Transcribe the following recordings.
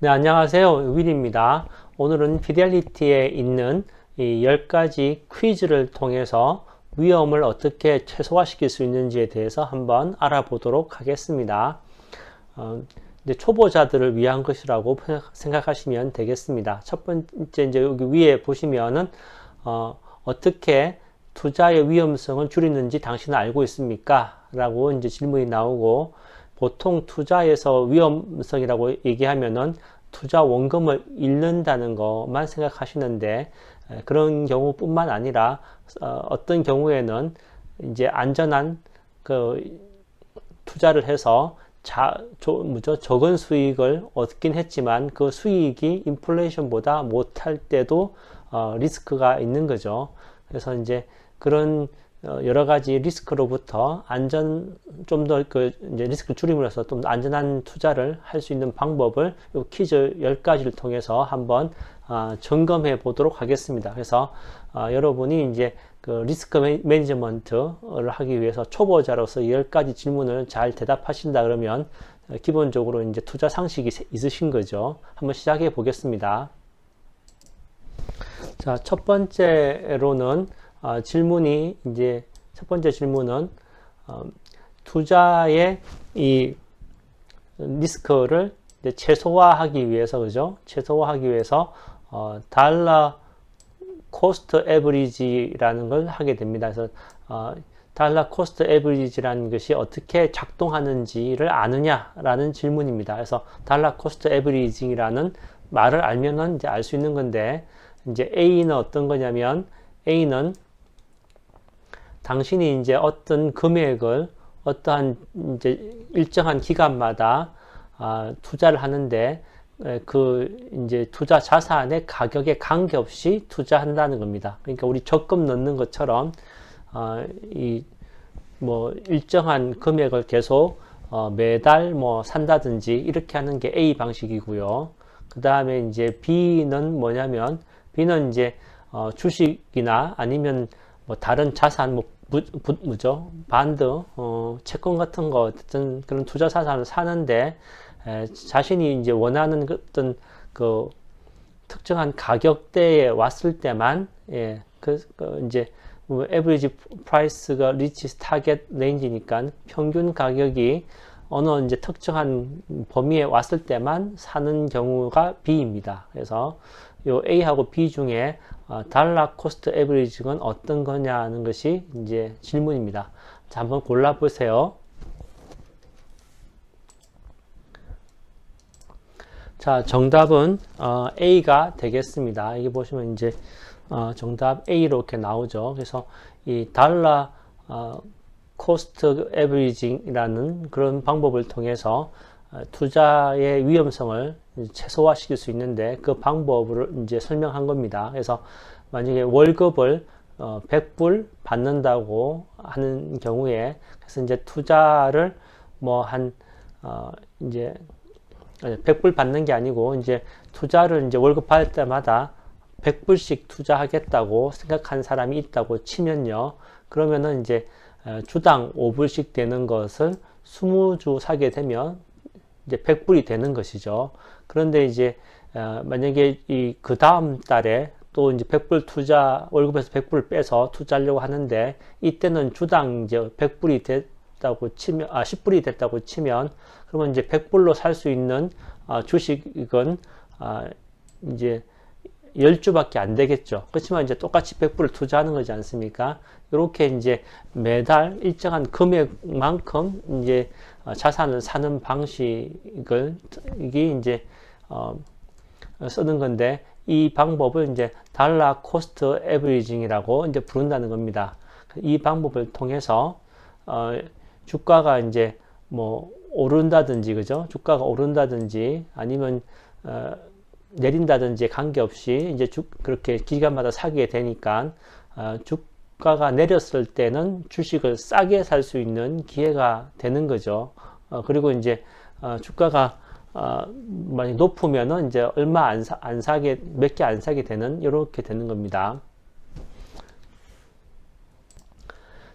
네, 안녕하세요. 윌입니다. 오늘은 피델리티에 있는 이 10가지 퀴즈를 통해서 위험을 어떻게 최소화시킬 수 있는지에 대해서 한번 알아보도록 하겠습니다. 이제 초보자들을 위한 것이라고 생각하시면 되겠습니다. 첫 번째, 이제 여기 위에 보시면은, 어떻게 투자의 위험성을 줄이는지 당신은 알고 있습니까? 라고 이제 질문이 나오고, 보통 투자에서 위험성이라고 얘기하면은 투자 원금을 잃는다는 것만 생각하시는데, 그런 경우뿐만 아니라 어떤 경우에는 이제 안전한 그 투자를 해서 적은 수익을 얻긴 했지만 그 수익이 인플레이션보다 못할 때도 리스크가 있는 거죠. 그래서 이제 그런 여러 가지 리스크로부터 좀 더 이제 리스크를 줄임으로써 좀 안전한 투자를 할 수 있는 방법을 이 퀴즈 10가지를 통해서 한번 점검해 보도록 하겠습니다. 그래서 여러분이 이제 그 리스크 매니지먼트를 하기 위해서 초보자로서 10가지 질문을 잘 대답하신다 그러면 기본적으로 이제 투자 상식이 있으신 거죠. 한번 시작해 보겠습니다. 자, 첫 번째로는 질문이 이제 첫 번째 질문은 투자의 이 리스크를 이제 최소화하기 위해서 그죠? 최소화하기 위해서 달러 코스트 에버리지라는 걸 하게 됩니다. 그래서 달러 코스트 에버리지라는 것이 어떻게 작동하는지를 아느냐라는 질문입니다. 그래서 달러 코스트 에버리지라는 말을 알면은 이제 알 수 있는 건데 이제 A는 어떤 거냐면 A는 당신이 이제 어떤 금액을 어떠한 이제 일정한 기간마다 투자를 하는데 그 이제 투자 자산의 가격에 관계없이 투자한다는 겁니다. 그러니까 우리 적금 넣는 것처럼 이 뭐 일정한 금액을 계속 매달 뭐 산다든지 이렇게 하는 게 A 방식이고요. 그 다음에 이제 B는 뭐냐면 B는 이제 주식이나 아니면 뭐 다른 자산 뭐죠? 반드, 채권 같은 거 어떤 그런 투자 자산을 사는데 자신이 이제 원하는 어떤 그 특정한 가격대에 왔을 때만 이제 average price가 reach target range니까 평균 가격이 어느 이제 특정한 범위에 왔을 때만 사는 경우가 B입니다. 그래서 요 A하고 B 중에 달러 코스트 에버리지는 어떤 거냐는 것이 이제 질문입니다. 자, 한번 골라 보세요. 자, 정답은 A가 되겠습니다. 여기 보시면 이제 정답 A로 이렇게 나오죠. 그래서 이 달러 코스트 에버리징이라는 그런 방법을 통해서 투자의 위험성을 최소화시킬 수 있는데 그 방법을 이제 설명한 겁니다. 그래서 만약에 월급을 100불 받는다고 하는 경우에 그래서 이제 투자를 뭐 이제 100불 받는 게 아니고 이제 투자를 이제 월급 받을 때마다 100불씩 투자하겠다고 생각한 사람이 있다고 치면요. 그러면은 이제 주당 5불씩 되는 것을 20주 사게 되면 이제 100불이 되는 것이죠. 그런데 이제 만약에 그 다음 달에 또 이제 100불 월급에서 100불 빼서 투자하려고 하는데 이때는 주당 이제 100불이 됐다고 치면 10불이 됐다고 치면 그러면 이제 100불로 살 수 있는 주식은 이제 10주밖에 안 되겠죠. 그렇지만 이제 똑같이 100불을 투자하는 거지 않습니까? 이렇게 이제 매달 일정한 금액만큼 이제 자산을 사는 방식을 이게 이제 쓰는 건데 이 방법을 이제 달러 코스트 에버리징이라고 이제 부른다는 겁니다. 이 방법을 통해서 주가가 이제 뭐 오른다든지 그죠? 주가가 오른다든지 아니면 내린다든지 관계없이 이제 그렇게 기간마다 사게 되니까 주가가 내렸을 때는 주식을 싸게 살 수 있는 기회가 되는 거죠. 그리고 이제 주가가 많이 높으면은 이제 얼마 안 사게 몇 개 안 사게 되는 이렇게 되는 겁니다.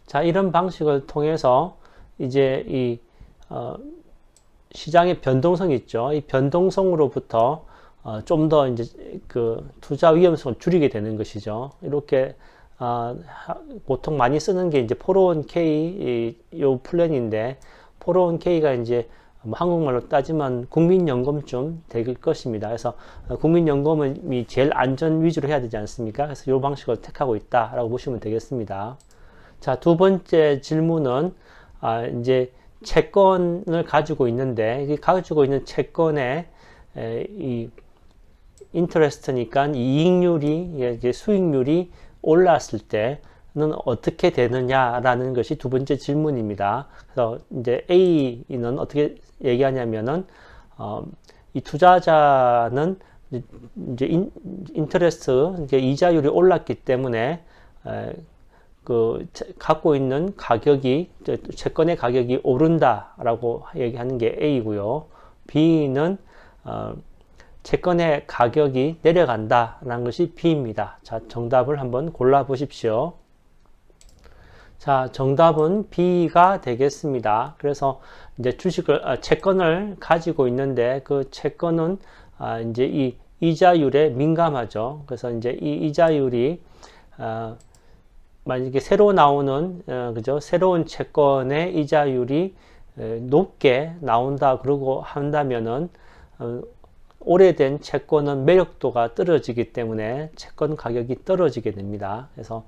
자, 이런 방식을 통해서 이제 이 시장의 변동성이 있죠. 이 변동성으로부터 좀 더 이제 그 투자 위험성을 줄이게 되는 것이죠. 이렇게 보통 많이 쓰는 게 이제 401k 요 플랜인데 401k가 이제 한국말로 따지면 국민연금쯤 될 것입니다. 그래서 국민연금이 제일 안전 위주로 해야 되지 않습니까? 그래서 이 방식을 택하고 있다라고 보시면 되겠습니다. 자, 두 번째 질문은 이제 채권을 가지고 있는데 이 가지고 있는 채권의 이 인터레스트니까 이익률이 이제 수익률이 올랐을 때는 어떻게 되느냐라는 것이 두 번째 질문입니다. 그래서 이제 A는 어떻게 얘기하냐면은 이 투자자는 이제 인터레스트 이제 이자율이 올랐기 때문에 그 갖고 있는 가격이 채권의 가격이 오른다라고 얘기하는 게 A고요. B는 채권의 가격이 내려간다라는 것이 B입니다. 자, 정답을 한번 골라 보십시오. 자, 정답은 B가 되겠습니다. 그래서 이제 채권을 가지고 있는데 그 채권은 이제 이 이자율에 민감하죠. 그래서 이제 이 이자율이 만약에 새로 나오는 그죠? 새로운 채권의 이자율이 높게 나온다 그러고 한다면은 오래된 채권은 매력도가 떨어지기 때문에 채권 가격이 떨어지게 됩니다. 그래서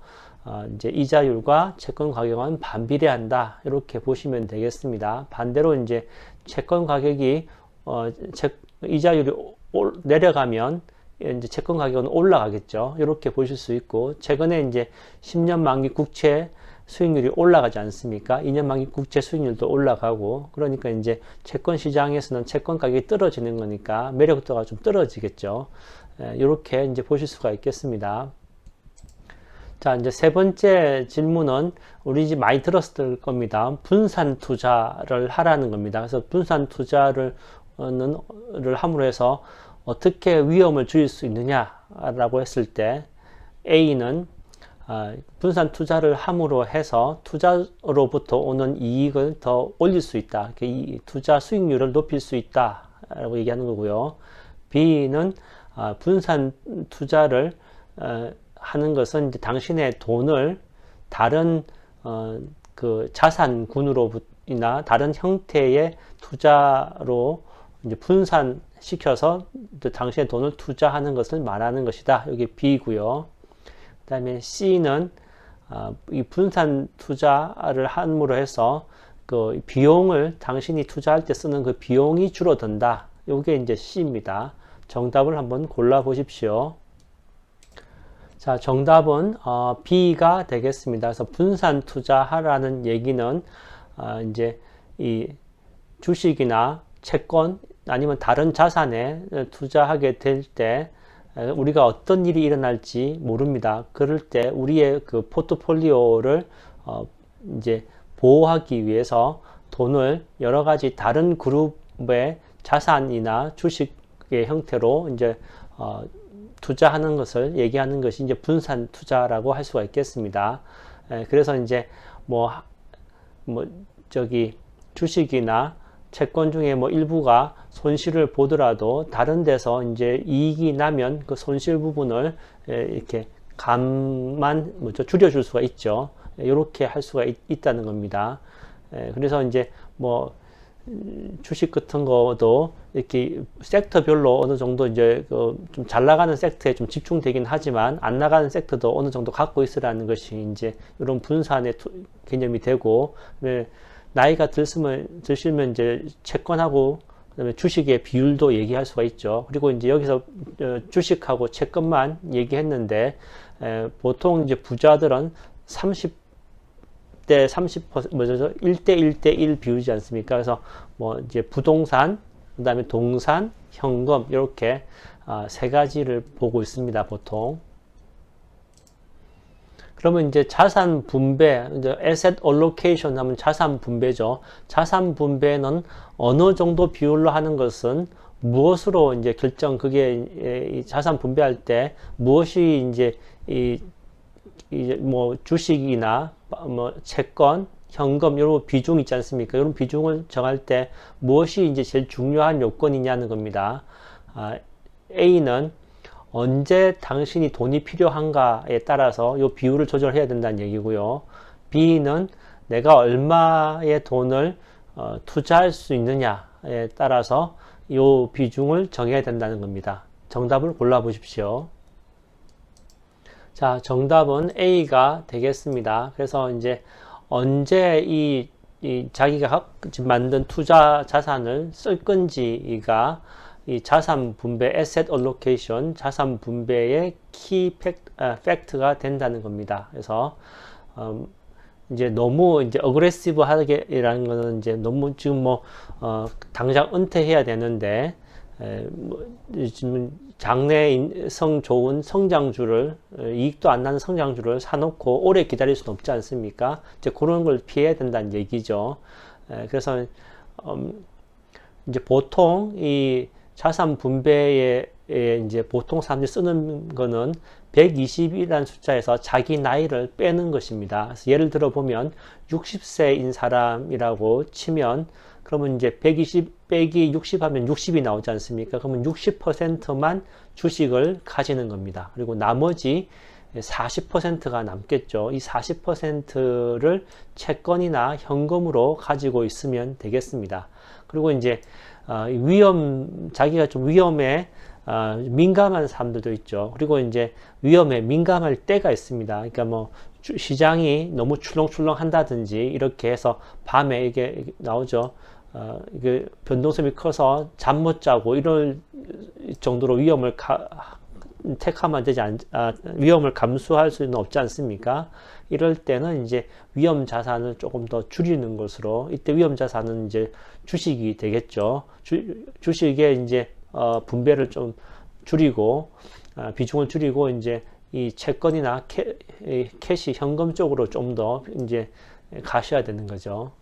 이제 이자율과 채권 가격은 반비례한다 이렇게 보시면 되겠습니다. 반대로 이제 채권 가격이 이자율이 내려가면 이제 채권 가격은 올라가겠죠. 이렇게 보실 수 있고 최근에 이제 10년 만기 국채 수익률이 올라가지 않습니까? 2년 만기 국채 수익률도 올라가고 그러니까 이제 채권 시장에서는 채권 가격이 떨어지는 거니까 매력도가 좀 떨어지겠죠. 이렇게 이제 보실 수가 있겠습니다. 자, 이제 세 번째 질문은 우리 이제 많이 들었을 겁니다. 분산 투자를 하라는 겁니다. 그래서 분산 투자를 함으로 해서 어떻게 위험을 줄일 수 있느냐라고 했을 때 A는 분산 투자를 함으로 해서 투자로부터 오는 이익을 더 올릴 수 있다. 이 투자 수익률을 높일 수 있다라고 얘기하는 거고요. B는 분산 투자를 하는 것은 이제 당신의 돈을 다른 그 자산군으로나 다른 형태의 투자로 이제 분산시켜서 당신의 돈을 투자하는 것을 말하는 것이다. 이게 B고요. 그 다음에 C는 이 분산 투자를 함으로 해서 그 비용을 당신이 투자할 때 쓰는 그 비용이 줄어든다. 이게 이제 C입니다. 정답을 한번 골라 보십시오. 자, 정답은 B가 되겠습니다. 그래서 분산 투자하라는 얘기는 이제 이 주식이나 채권 아니면 다른 자산에 투자하게 될 때 우리가 어떤 일이 일어날지 모릅니다. 그럴 때 우리의 그 포트폴리오를 이제 보호하기 위해서 돈을 여러 가지 다른 그룹의 자산이나 주식의 형태로 이제 투자하는 것을 얘기하는 것이 이제 분산 투자라고 할 수가 있겠습니다. 그래서 이제 주식이나 채권 중에 일부가 손실을 보더라도 다른 데서 이제 이익이 나면 그 손실 부분을 이렇게 줄여줄 수가 있죠. 이렇게 할 수가 있다는 겁니다. 그래서 이제 주식 같은 것도 이렇게 섹터별로 어느 정도 이제 좀 잘 나가는 섹터에 좀 집중되긴 하지만 안 나가는 섹터도 어느 정도 갖고 있으라는 것이 이제 이런 분산의 개념이 되고, 나이가 드시면 이제 채권하고 그다음에 주식의 비율도 얘기할 수가 있죠. 그리고 이제 여기서 주식하고 채권만 얘기했는데 보통 이제 부자들은 30대 30% 1대 1 비율이지 않습니까? 그래서 이제 부동산, 그다음에 동산, 현금 이렇게 세 가지를 보고 있습니다, 보통. 그러면 이제 자산 분배, 이제 asset allocation 하면 자산 분배죠. 자산 분배는 어느 정도 비율로 하는 것은 무엇으로 이제 그게 자산 분배할 때 무엇이 이제 주식이나 채권 현금, 이런 비중 있지 않습니까? 이런 비중을 정할 때 무엇이 이제 제일 중요한 요건이냐는 겁니다. A는 언제 당신이 돈이 필요한가에 따라서 이 비율을 조절해야 된다는 얘기고요. B는 내가 얼마의 돈을 투자할 수 있느냐에 따라서 이 비중을 정해야 된다는 겁니다. 정답을 골라 보십시오. 자, 정답은 A가 되겠습니다. 그래서 이제 언제 이 자기가 만든 투자 자산을 쓸 건지가 이 자산 분배, asset allocation, 자산 분배의 key fact가 된다는 겁니다. 그래서 이제 너무 이제 어그레시브하게라는 거는 이제 너무 지금 당장 은퇴해야 되는데 지금 장래성 좋은 성장주를 이익도 안 나는 성장주를 사놓고 오래 기다릴 수는 없지 않습니까? 이제 그런 걸 피해야 된다는 얘기죠. 그래서 이제 보통 이 자산 분배에 이제 보통 사람들이 쓰는 거는 120이라는 숫자에서 자기 나이를 빼는 것입니다. 그래서 예를 들어 보면 60세인 사람이라고 치면 그러면 이제 120 빼기 60 하면 60이 나오지 않습니까? 그러면 60%만 주식을 가지는 겁니다. 그리고 나머지 40%가 남겠죠. 이 40%를 채권이나 현금으로 가지고 있으면 되겠습니다. 그리고 이제 자기가 좀 위험에 민감한 사람들도 있죠. 그리고 이제 위험에 민감할 때가 있습니다. 그러니까 뭐 시장이 너무 출렁출렁 한다든지 이렇게 해서 밤에 이게 나오죠. 이게 변동성이 커서 잠 못 자고 이럴 정도로 위험을 택하면 되지 위험을 감수할 수는 없지 않습니까? 이럴 때는 이제 위험 자산을 조금 더 줄이는 것으로, 이때 위험 자산은 이제 주식이 되겠죠. 주식의 이제 분배를 좀 줄이고 비중을 줄이고 이제 이 채권이나 캐시 현금 쪽으로 좀 더 이제 가셔야 되는 거죠.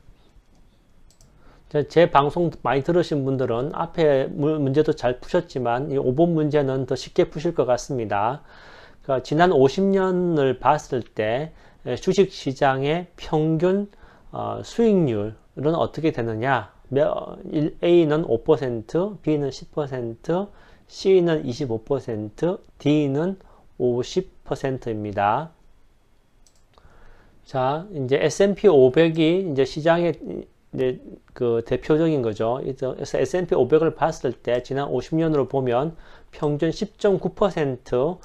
제 방송 많이 들으신 분들은 앞에 문제도 잘 푸셨지만 이 5번 문제는 더 쉽게 푸실 것 같습니다. 그러니까 지난 50년을 봤을 때 주식시장의 평균 수익률은 어떻게 되느냐? A는 5%, B는 10%, C는 25%, D는 50%입니다. 자, 이제 S&P 500이 이제 시장의 이제 그 대표적인 거죠. 그래서 S&P 500을 봤을 때 지난 50년으로 보면 평균 10.9%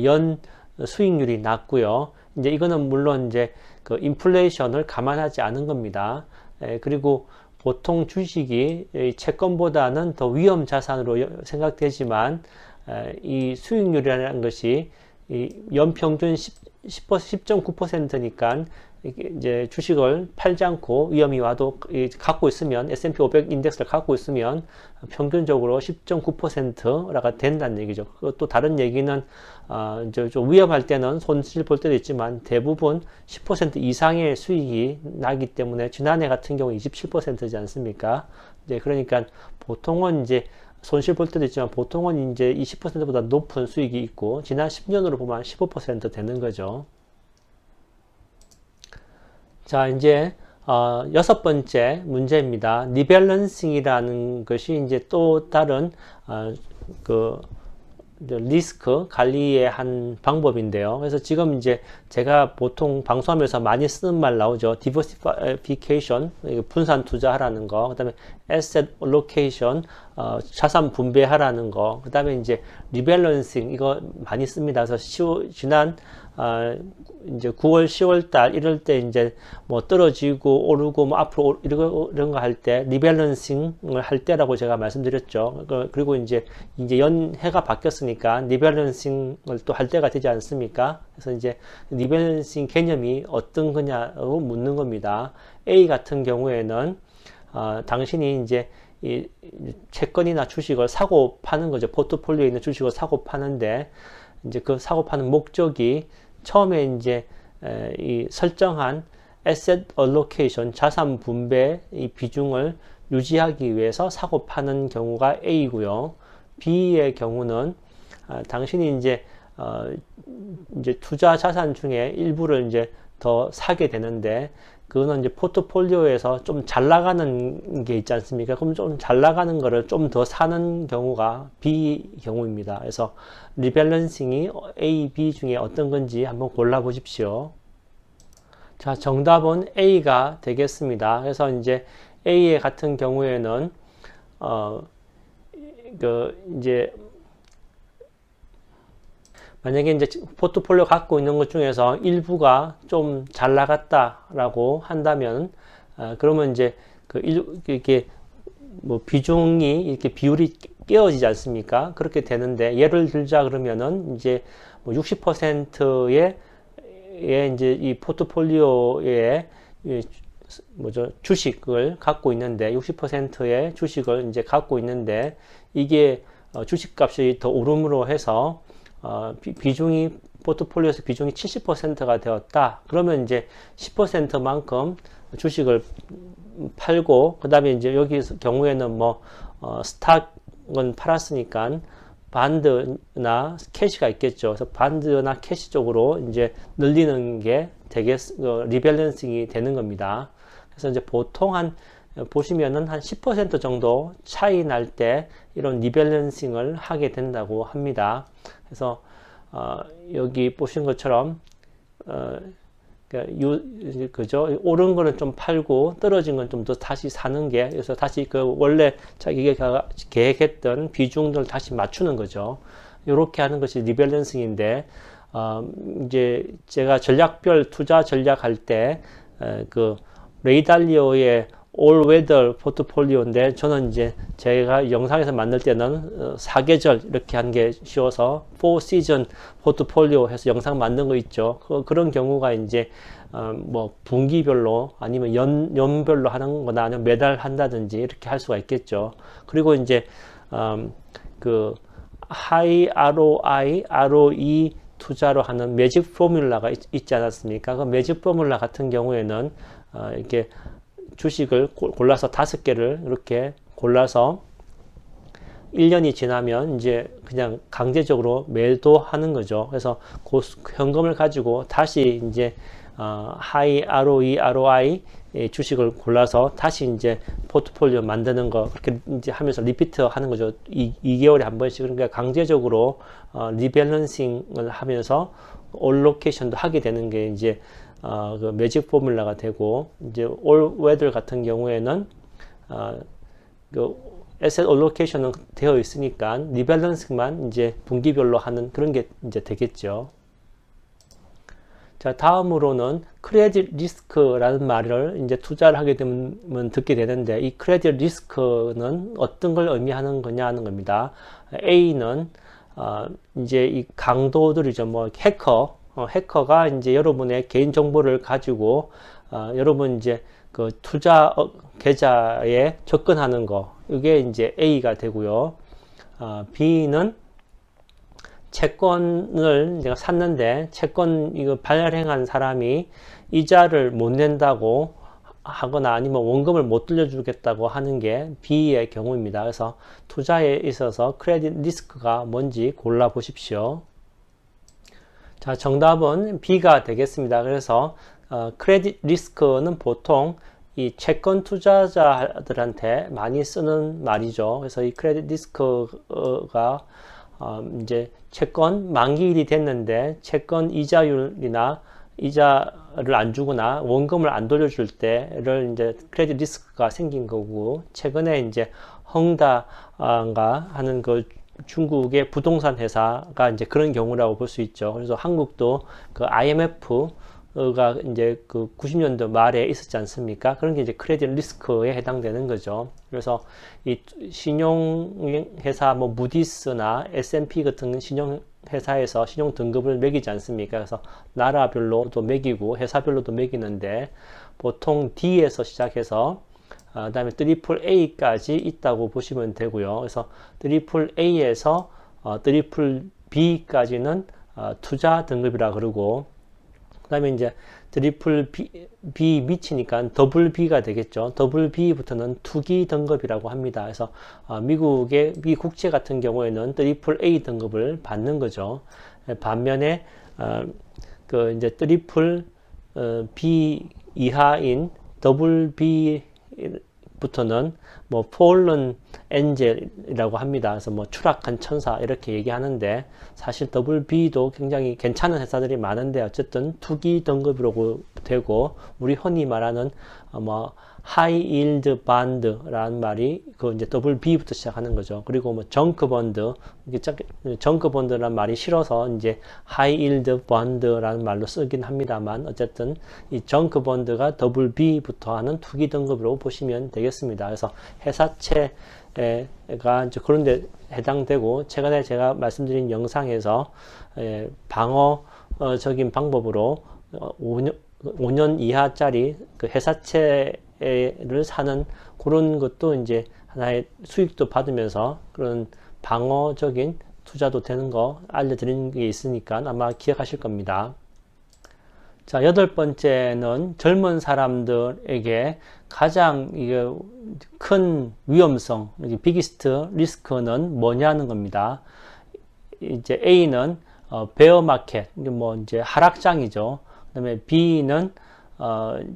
연 수익률이 났고요. 이제 이거는 물론 이제 그 인플레이션을 감안하지 않은 겁니다. 그리고 보통 주식이 채권보다는 더 위험 자산으로 생각되지만 이 수익률이라는 것이 연평균 10.9%니까 이제 주식을 팔지 않고 위험이 와도 갖고 있으면 S&P 500 인덱스를 갖고 있으면 평균적으로 10.9%가 된다는 얘기죠. 또 다른 얘기는 이제 좀 위험할 때는 손실 볼 때도 있지만 대부분 10% 이상의 수익이 나기 때문에 지난해 같은 경우 27%지 않습니까? 이제 그러니까 보통은 이제 손실 볼 때도 있지만 보통은 이제 20%보다 높은 수익이 있고 지난 10년으로 보면 15% 되는 거죠. 자, 이제 여섯 번째 문제입니다. 리밸런싱이라는 것이 이제 또 다른 그 리스크 관리의 한 방법인데요. 그래서 지금 이제 제가 보통 방송하면서 많이 쓰는 말 나오죠. diversification, 분산 투자하라는 거, 그 다음에 asset allocation, 자산 분배하라는 거, 그 다음에 이제 rebalancing, 이거 많이 씁니다. 그래서 지난 이제 9월, 10월 달 이럴 때 이제 뭐 떨어지고 오르고 뭐 앞으로 이런 거 할 때 리밸런싱을 할 때라고 제가 말씀드렸죠. 그리고 이제 연해가 바뀌었으니까 리밸런싱을 또 할 때가 되지 않습니까? 그래서 이제 리밸런싱 개념이 어떤 거냐고 묻는 겁니다. A 같은 경우에는 당신이 이제 이 채권이나 주식을 사고 파는 거죠. 포트폴리오에 있는 주식을 사고 파는데 이제 그 사고 파는 목적이 처음에 이제 이 설정한 asset allocation, 자산 분배 이 비중을 유지하기 위해서 사고 파는 경우가 A고요. B의 경우는 당신이 이제 투자 자산 중에 일부를 이제 더 사게 되는데, 그거는 이제 포트폴리오에서 좀 잘 나가는 게 있지 않습니까? 그럼 좀 잘 나가는 거를 좀 더 사는 경우가 B 경우입니다. 그래서 리밸런싱이 A, B 중에 어떤 건지 한번 골라 보십시오. 자, 정답은 A가 되겠습니다. 그래서 이제 A의 같은 경우에는 이제 만약에 이제 포트폴리오 갖고 있는 것 중에서 일부가 좀 잘 나갔다라고 한다면, 그러면 이제 이렇게 뭐 비중이 이렇게 비율이 깨어지지 않습니까? 그렇게 되는데, 예를 들자 그러면은 이제 뭐 60%의 이제 이 포트폴리오에 주식을 갖고 있는데, 60%의 주식을 이제 갖고 있는데, 이게 주식값이 더 오름으로 해서 비중이 포트폴리오에서 비중이 70%가 되었다. 그러면 이제 10%만큼 주식을 팔고, 그 다음에 이제 여기 경우에는 뭐 스탁은 팔았으니까 반드나 캐시가 있겠죠. 그래서 반드나 캐시 쪽으로 이제 늘리는 게 리밸런싱이 되는 겁니다. 그래서 이제 보통 보시면은 한 10% 정도 차이 날 때 이런 리밸런싱을 하게 된다고 합니다. 그래서 여기 보신 것처럼 그죠? 오른 거는 좀 팔고 떨어진 건 좀 더 다시 사는 게, 그래서 다시 그 원래 자기가 계획했던 비중들 다시 맞추는 거죠. 이렇게 하는 것이 리밸런싱인데, 이제 제가 투자 전략할 때 레이 달리오의 All Weather 포트폴리오인데, 저는 이제 제가 영상에서 만들 때는 4계절 이렇게 한 게 쉬워서 4시즌 포트폴리오 해서 영상 만든 거 있죠. 그런 경우가 이제 뭐 분기별로 아니면 연별로 하는 거나 아니면 매달 한다든지 이렇게 할 수가 있겠죠. 그리고 이제 하이 ROI, ROE 투자로 하는 매직 포뮬라가 있지 않았습니까? 그 매직 포뮬라 같은 경우에는 이렇게 주식을 골라서 5개를 이렇게 골라서 1년이 지나면 이제 그냥 강제적으로 매도하는 거죠. 그래서 그 현금을 가지고 다시 이제 하이 ROE, ROI 주식을 골라서 다시 이제 포트폴리오 만드는 거, 그렇게 이제 하면서 리피트 하는 거죠. 2개월에 한 번씩. 그러니까 강제적으로 리밸런싱을 하면서 올로케이션도 하게 되는 게 이제 그 매직 포뮬라가 되고, 이제 올 웨더 같은 경우에는 그 에셋 올로케이션은 되어 있으니까 리밸런싱만 이제 분기별로 하는 그런 게 이제 되겠죠. 자, 다음으로는 크레딧 리스크라는 말을 이제 투자를 하게 되면 듣게 되는데, 이 크레딧 리스크는 어떤 걸 의미하는 거냐 하는 겁니다. A는 이제 이 강도들이죠. 뭐 해커가 이제 여러분의 개인 정보를 가지고 여러분 이제 그 투자 계좌에 접근하는 거, 이게 이제 A가 되고요. B는 채권을 내가 샀는데 채권 이거 발행한 사람이 이자를 못 낸다고 하거나 아니면 원금을 못 돌려주겠다고 하는 게 B의 경우입니다. 그래서 투자에 있어서 크레딧 리스크가 뭔지 골라 보십시오. 자, 정답은 B가 되겠습니다. 그래서 크레딧 리스크는 보통 이 채권 투자자들한테 많이 쓰는 말이죠. 그래서 이 크레딧 리스크가 이제 채권 만기일이 됐는데 채권 이자율이나 이자를 안 주거나 원금을 안 돌려줄 때를 이제 크레딧 리스크가 생긴 거고, 최근에 이제 헝다가 하는 그 중국의 부동산 회사가 이제 그런 경우라고 볼 수 있죠. 그래서 한국도 그 IMF가 이제 그 90년도 말에 있었지 않습니까? 그런 게 이제 크레딧 리스크에 해당되는 거죠. 그래서 이 신용회사 뭐 무디스나 S&P 같은 신용회사에서 신용 등급을 매기지 않습니까? 그래서 나라별로도 매기고 회사별로도 매기는데, 보통 D에서 시작해서 그 다음에 트리플 A까지 있다고 보시면 되고요. 그래서 트리플 A에서 트리플 B까지는 투자 등급이라 그러고, 그 다음에 이제 트리플 B 밑이니까 더블 B가 되겠죠. 더블 B부터는 투기 등급이라고 합니다. 그래서 미국의 미국채 같은 경우에는 트리플 A 등급을 받는 거죠. 반면에 그 이제 트리플 B 이하인 더블 B부터는 뭐 폴른 엔젤이라고 합니다. 그래서 뭐 추락한 천사 이렇게 얘기하는데 사실 더블 B도 굉장히 괜찮은 회사들이 많은데 어쨌든 투기 등급으로 되고 우리 흔히 말하는 뭐 하이 일드 반드라는 말이 그 이제 더블 B부터 시작하는 거죠. 그리고 뭐 정크 번드, 정크 번드라는 말이 싫어서 이제 하이 일드 번드라는 말로 쓰긴 합니다만 어쨌든 이 정크 번드가 더블 B부터 하는 투기 등급으로 보시면 되겠습니다. 그래서 회사채가 이제 그런 데 해당되고 최근에 제가 말씀드린 영상에서 방어적인 방법으로 5년 이하짜리 그 회사채를 사는 그런 것도 이제 하나의 수익도 받으면서 그런 방어적인 투자도 되는 거 알려드리는 게 있으니까 아마 기억하실 겁니다. 자, 8번째는 젊은 사람들에게 가장 이게 큰 위험성, 비기스트 리스크는 뭐냐는 겁니다. 이제 A는 베어 마켓, 뭐 이제 하락장이죠. 그다음에 B는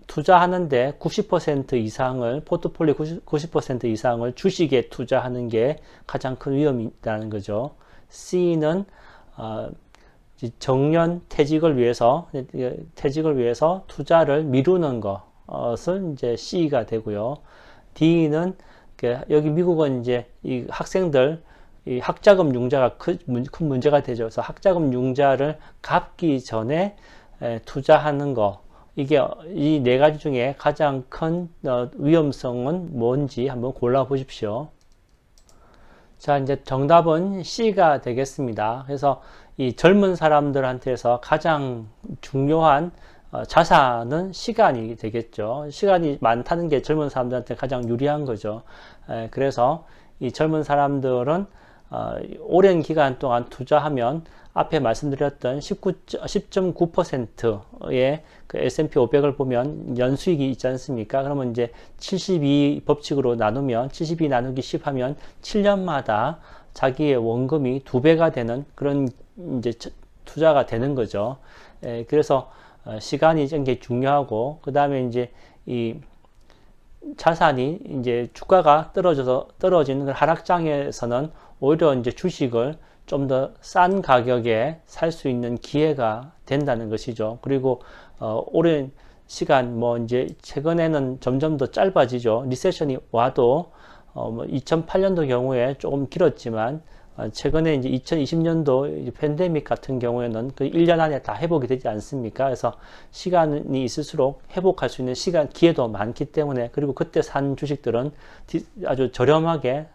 투자하는데 90% 이상을 포트폴리오 90% 이상을 주식에 투자하는 게 가장 큰 위험이라는 거죠. C는 정년 퇴직을 위해서 투자를 미루는 것은 이제 C가 되고요. D는 여기 미국은 이제 이 학생들 이 학자금 융자가 큰 문제가 되죠. 그래서 학자금 융자를 갚기 전에 투자하는 거, 이게 이 네 가지 중에 가장 큰 위험성은 뭔지 한번 골라 보십시오. 자, 이제 정답은 C가 되겠습니다. 그래서 이 젊은 사람들한테서 가장 중요한 자산은 시간이 되겠죠. 시간이 많다는 게 젊은 사람들한테 가장 유리한 거죠. 그래서 이 젊은 사람들은 오랜 기간 동안 투자하면 앞에 말씀드렸던 10.9%의 그 S&P 500을 보면 연수익이 있지 않습니까? 그러면 이제 72 법칙으로 나누면 72 나누기 10 하면 7년마다 자기의 원금이 2배가 되는 그런 이제 투자가 되는 거죠. 그래서 시간이 굉장히 중요하고 그 다음에 이제 이 자산이 이제 주가가 떨어지는 하락장에서는 오히려 이제 주식을 좀 더 싼 가격에 살 수 있는 기회가 된다는 것이죠. 그리고 오랜 시간 뭐 이제 최근에는 점점 더 짧아지죠. 리세션이 와도 뭐 2008년도 경우에 조금 길었지만 최근에 이제 2020년도 팬데믹 같은 경우에는 그 1년 안에 다 회복이 되지 않습니까? 그래서 시간이 있을수록 회복할 수 있는 기회도 많기 때문에 그리고 그때 산 주식들은 아주 저렴하게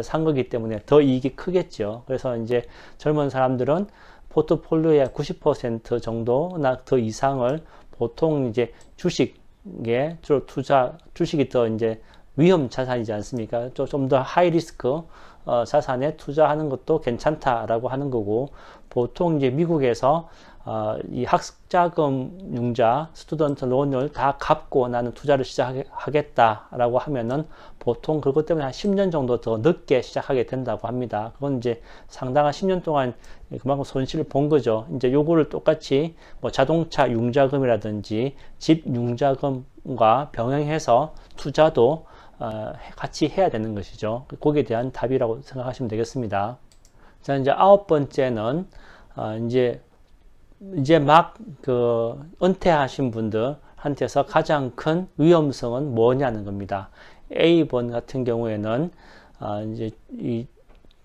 산 거기 때문에 더 이익이 크겠죠. 그래서 이제 젊은 사람들은 포트폴리오의 90% 정도나 더 이상을 보통 이제 주식에 주로 주식이 더 이제 위험 자산이지 않습니까? 좀 더 하이 리스크 자산에 투자하는 것도 괜찮다라고 하는 거고 보통 이제 미국에서 이 학자금 융자 스튜던트 론을 다 갚고 나는 투자를 시작하겠다라고 하면은 보통 그것 때문에 한 10년 정도 더 늦게 시작하게 된다고 합니다. 그건 이제 상당한 10년 동안 그만큼 손실을 본 거죠. 이제 요거를 똑같이 뭐 자동차 융자금이라든지 집 융자금과 병행해서 투자도 같이 해야 되는 것이죠. 거기에 대한 답이라고 생각하시면 되겠습니다. 자, 이제 9번째는 이제 막 그 은퇴하신 분들한테서 가장 큰 위험성은 뭐냐는 겁니다. A번 같은 경우에는 이제 이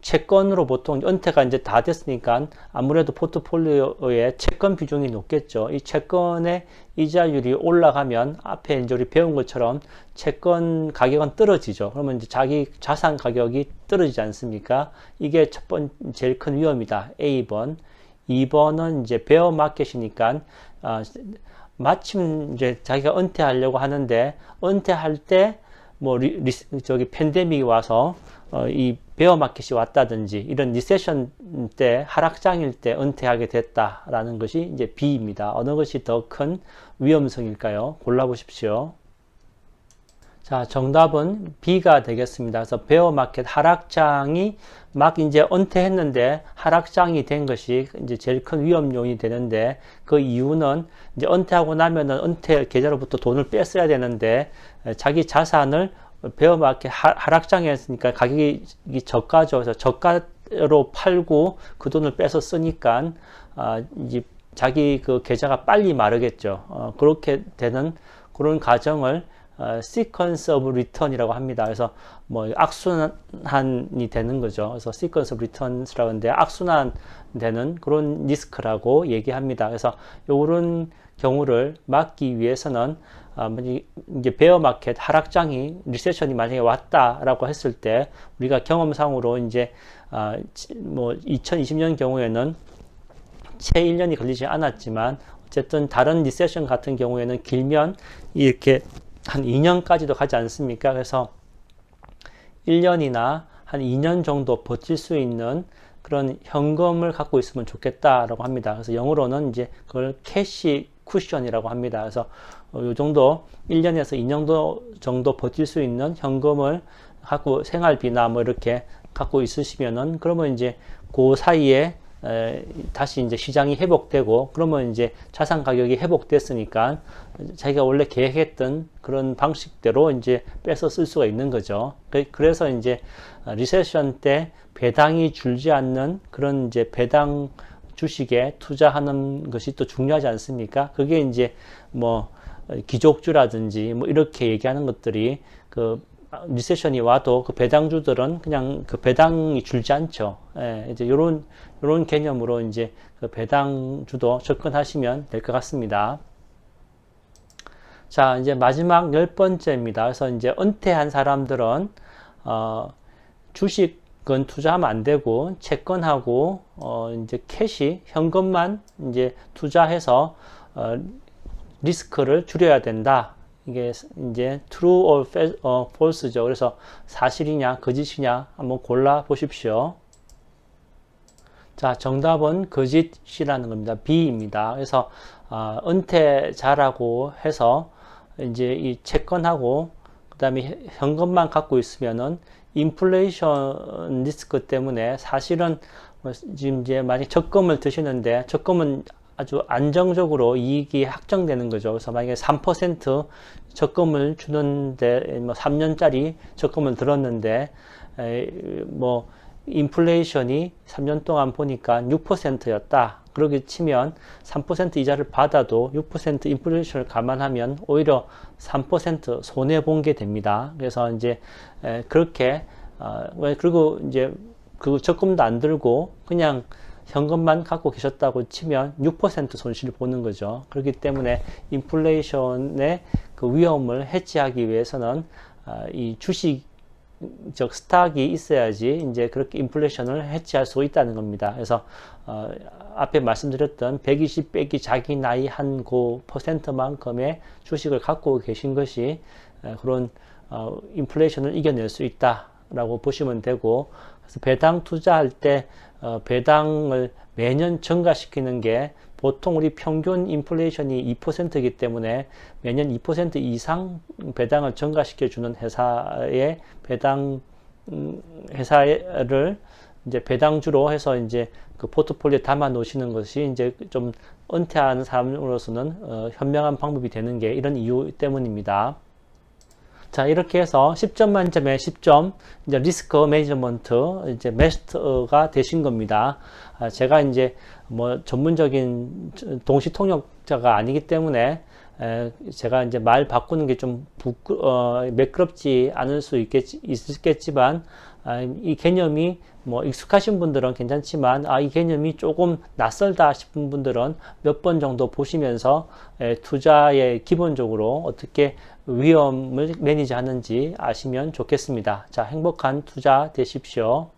채권으로 보통 은퇴가 이제 다 됐으니까 아무래도 포트폴리오의 채권 비중이 높겠죠. 이 채권의 이자율이 올라가면 앞에 이제 우리 배운 것처럼 채권 가격은 떨어지죠. 그러면 이제 자기 자산 가격이 떨어지지 않습니까? 이게 제일 큰 위험이다. A번. 2번은 이제 베어 마켓이니까 마침 이제 자기가 은퇴하려고 하는데 은퇴할 때 뭐 팬데믹이 와서 이 베어 마켓이 왔다든지 이런 리세션 때 하락장일 때 은퇴하게 됐다라는 것이 이제 B입니다. 어느 것이 더 큰 위험성일까요? 골라보십시오. 자, 정답은 B가 되겠습니다. 그래서 베어마켓 하락장이 막 이제 은퇴했는데 하락장이 된 것이 이제 제일 큰 위험 요인이 되는데, 그 이유는 이제 은퇴하고 나면은 은퇴 계좌로부터 돈을 뺐어야 되는데 자기 자산을 베어마켓 하락장에 했으니까 가격이 저가죠. 그래서 저가로 팔고 그 돈을 빼서 쓰니까 이제 자기 그 계좌가 빨리 마르겠죠. 그렇게 되는 그런 과정을 sequence of return이라고 합니다. 그래서 뭐 악순환이 되는 거죠. 그래서 sequence of returns라고 하는데 악순환 되는 그런 리스크라고 얘기합니다. 그래서 이런 경우를 막기 위해서는 이제 베어마켓 하락장이 리세션이 만약에 왔다라고 했을 때 우리가 경험상으로 이제 뭐 2020년 경우에는 채 1년이 걸리지 않았지만 어쨌든 다른 리세션 같은 경우에는 길면 이렇게 한 2년까지도 가지 않습니까? 그래서 1년이나 한 2년 정도 버틸 수 있는 그런 현금을 갖고 있으면 좋겠다라고 합니다. 그래서 영어로는 이제 그걸 캐시 쿠션이라고 합니다. 그래서 이 정도 1년에서 2년 정도 버틸 수 있는 현금을 갖고 생활비나 뭐 이렇게 갖고 있으시면은 그러면 이제 그 사이에 다시 이제 시장이 회복되고 그러면 이제 자산 가격이 회복됐으니까 자기가 원래 계획했던 그런 방식대로 이제 빼서 쓸 수가 있는 거죠. 그래서 이제 리세션 때 배당이 줄지 않는 그런 이제 배당 주식에 투자하는 것이 또 중요하지 않습니까? 그게 이제 뭐 기족주라든지 뭐 이렇게 얘기하는 것들이 그 리세션이 와도 그 배당주들은 그냥 그 배당이 줄지 않죠. 이제 요런 개념으로 이제 그 배당주도 접근하시면 될 것 같습니다. 자, 이제 마지막 10번째입니다. 그래서 이제 은퇴한 사람들은, 주식은 투자하면 안 되고, 채권하고, 이제 캐시, 현금만 이제 투자해서, 리스크를 줄여야 된다. 이게 이제 true or false죠. 그래서 사실이냐 거짓이냐 한번 골라 보십시오. 자, 정답은 거짓이라는 겁니다. B입니다. 그래서 은퇴자라고 해서 이제 이 채권하고 그다음에 현금만 갖고 있으면은 인플레이션 리스크 때문에 사실은 지금 이제 만약 적금을 드시는데 적금은 아주 안정적으로 이익이 확정되는 거죠. 그래서 만약에 3% 적금을 주는데 뭐 3년짜리 적금을 들었는데 뭐 인플레이션이 3년 동안 보니까 6%였다. 그렇게 치면 3% 이자를 받아도 6% 인플레이션을 감안하면 오히려 3% 손해 본 게 됩니다. 그래서 이제 그렇게 그리고 이제 그 적금도 안 들고 그냥 현금만 갖고 계셨다고 치면 6% 손실을 보는 거죠. 그렇기 때문에 인플레이션의 그 위험을 해지하기 위해서는 이 주식 스탁이 있어야지 이제 그렇게 인플레이션을 해치할 수 있다는 겁니다. 그래서 앞에 말씀드렸던 120 빼기 자기 나이 한 그 퍼센트만큼의 주식을 갖고 계신 것이 그런 인플레이션을 이겨낼 수 있다라고 보시면 되고, 그래서 배당 투자할 때 배당을 매년 증가시키는 게 보통 우리 평균 인플레이션이 2%이기 때문에 매년 2% 이상 배당을 증가시켜주는 회사의 회사를 이제 배당주로 해서 이제 그 포트폴리오에 담아 놓으시는 것이 이제 좀 은퇴하는 사람으로서는 현명한 방법이 되는 게 이런 이유 때문입니다. 자, 이렇게 해서 10점 만점에 10점, 이제 리스크 매니지먼트, 이제 마스터가 되신 겁니다. 제가 이제 뭐 전문적인 동시 통역자가 아니기 때문에 제가 이제 말 바꾸는 게 좀 매끄럽지 않을 수 있겠지만, 이 개념이 뭐 익숙하신 분들은 괜찮지만, 이 개념이 조금 낯설다 싶은 분들은 몇 번 정도 보시면서 투자에 기본적으로 어떻게 위험을 매니지 하는지 아시면 좋겠습니다. 자, 행복한 투자 되십시오.